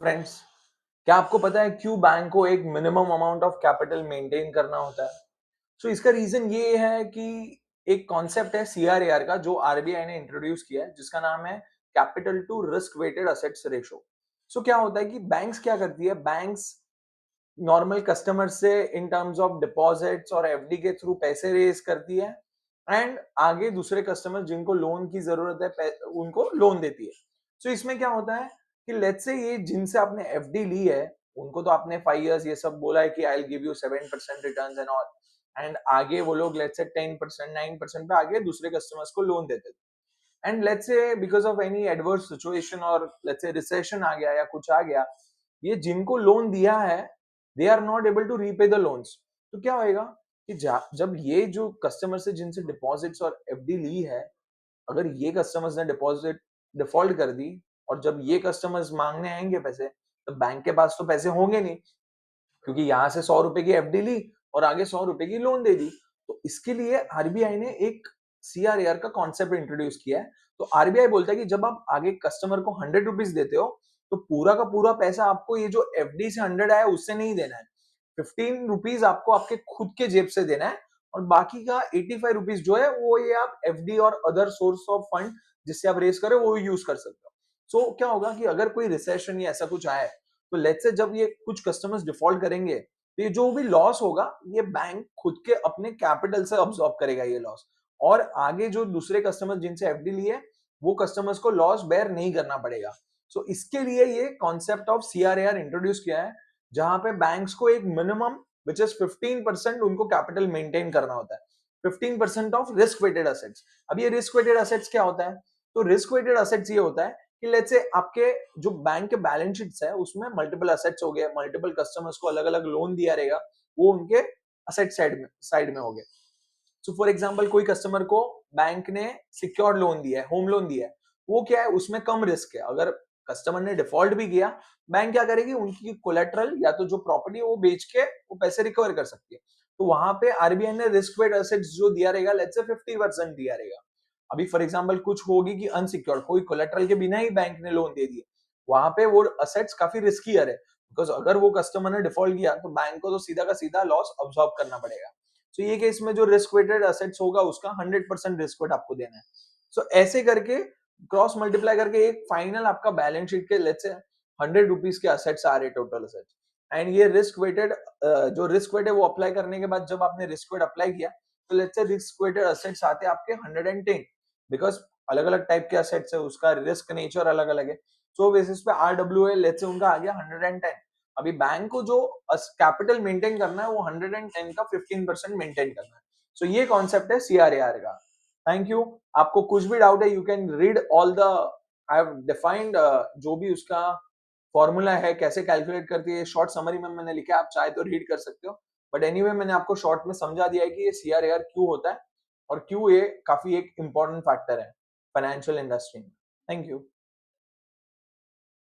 Friends, क्या आपको पता है क्यों बैंक को एक minimum amount of capital maintain करना होता है? सो इसका रीजन ये है कि एक कॉन्सेप्ट है सीआरएआर का जो आरबीआई ने इंट्रोड्यूस किया है जिसका नाम है capital to risk weighted assets ratio. So क्या होता है कि बैंक्स क्या करती है, बैंक्स नॉर्मल कस्टमर से इन टर्म्स ऑफ डिपॉजिट्स और एफडी के थ्रू पैसे रेज करती है एंड आगे दूसरे कस्टमर जिनको लोन की जरूरत है उनको लोन देती है। सो इसमें क्या होता है कि लेट्स से ये जिनसे आपने एफडी ली है उनको तो आपने 5 इयर्स ये सब बोला है कि I will give you 7% returns and all, and आगे वो लोग लेट्स से 10% 9% पे आगे दूसरे कस्टमर्स को लोन देते थे। And let's say because of any adverse situation और लेट्स से रिसेशन आ गया या कुछ आ गया, ये जिनको लोन दिया है they are not able to repay the loans. तो क्या होएगा कि जब ये जो कस्टमर से जिनसे डिपॉजिट्स और एफडी ली है, अगर ये कस्टमर्स ने डिपॉजिट डिफॉल्ट कर दी और जब ये कस्टमर्स मांगने आएंगे पैसे, तो बैंक के पास तो पैसे होंगे नहीं, क्योंकि यहाँ से 100 रुपए की एफडी ली और आगे 100 रुपए की लोन दे दी। तो इसके लिए आरबीआई ने एक सीआरएआर का कॉन्सेप्ट इंट्रोड्यूस किया है। तो आरबीआई बोलता है कि जब आप आगे कस्टमर को 100 रुपीज देते हो तो पूरा का पूरा पैसा आपको ये जो एफडी से 100 आया उससे नहीं देना है। 15 रुपीज आपको आपके खुद के जेब से देना है और बाकी का 85 रुपीज जो है वो ये आप एफडी और अदर सोर्स ऑफ फंड जिससे आप रेस करें वो यूज कर सकते हो। सो क्या होगा कि अगर कोई रिसेशन या ऐसा कुछ आए तो लेट्स से जब ये कुछ कस्टमर्स डिफॉल्ट करेंगे तो ये जो भी लॉस होगा ये बैंक खुद के अपने कैपिटल से अब्सॉर्ब करेगा ये लॉस, और आगे जो दूसरे कस्टमर्स जिनसे एफडी लिए वो कस्टमर्स को लॉस बेयर नहीं करना पड़ेगा। सो इसके लिए ये कॉन्सेप्ट ऑफ सीआरएआर इंट्रोड्यूस किया है जहां पे बैंक्स को एक मिनिमम विच इज 15% उनको कैपिटल मेंटेन करना होता है, 15% ऑफ रिस्क वेटेड असेट्स। अब ये रिस्क वेटेड असेट्स क्या होता है? तो रिस्क वेटेड असेट्स ये होता है कि लेट्स से आपके जो बैंक के बैलेंस शीट्स है उसमें मल्टीपल असेट्स हो गए, मल्टीपल कस्टमर्स को अलग अलग लोन दिया रहेगा, वो उनके असेट साइड में हो गए। सो फॉर एग्जांपल कोई कस्टमर को बैंक ने सिक्योर्ड लोन दिया है, होम लोन दिया है, वो क्या है उसमें कम रिस्क है। अगर कस्टमर ने डिफॉल्ट भी किया, बैंक क्या करेगी उनकी कोलेटरल या तो जो प्रॉपर्टी है वो बेच के वो पैसे रिकवर कर सकती है। तो वहां पे आरबीआई ने रिस्क वेट एसेट्स जो दिया रहेगा लेट्स से 50% दिया रहेगा। अभी फॉर एग्जांपल कुछ होगी कि अनसिक्योर्ड कोई कोलेटरल के बिना ही बैंक ने लोन दे दिए, वहां पे वो असेट्स काफी रिस्कियर है, बिकॉज अगर वो कस्टमर ने डिफॉल्ट किया तो बैंक को तो सीधा का सीधा लॉस ऑब्जॉर्व करना पड़ेगा। तो ये केस में जो रिस्क वेटेड एसेट्स होगा उसका 100% रिस्क वेट आपको देना है। सो ऐसे करके क्रॉस मल्टीप्लाई करके एक फाइनल आपका बैलेंस शीट के लेट्स से 100 रुपीज के असेट्स आ रहे टोटल असेट्स, एंड ये रिस्क वेटेड जो रिस्क वेट है वो अप्लाई करने के बाद जब आपने रिस्क वेट अप्लाई किया तो let's say risk weighted assets आते हैं आपके 110, बिकॉज अलग अलग टाइप के असेट्स है उसका रिस्क नेचर अलग अलग है। सो बेसिस पे आरडब्ल्यू है लेट्स से उनका आ गया 110। अभी बैंक को जो कैपिटल मेंटेन करना है वो 110 का 15% मेंटेन करना है। सो ये कॉन्सेप्ट है सीआरएआर का। Thank you. आपको कुछ भी डाउट है you can read all the I have defined जो भी उसका फॉर्मूला है कैसे कैलकुलेट करती है, शॉर्ट समरी में मैंने लिखा है, आप चाहे तो रीड कर सकते हो। बट एनीवे मैंने आपको शॉर्ट में समझा दिया है कि ये सीआरएआर क्यों होता है और क्यों ये काफी एक इंपॉर्टेंट फैक्टर है फाइनेंशियल इंडस्ट्री में। Thank you.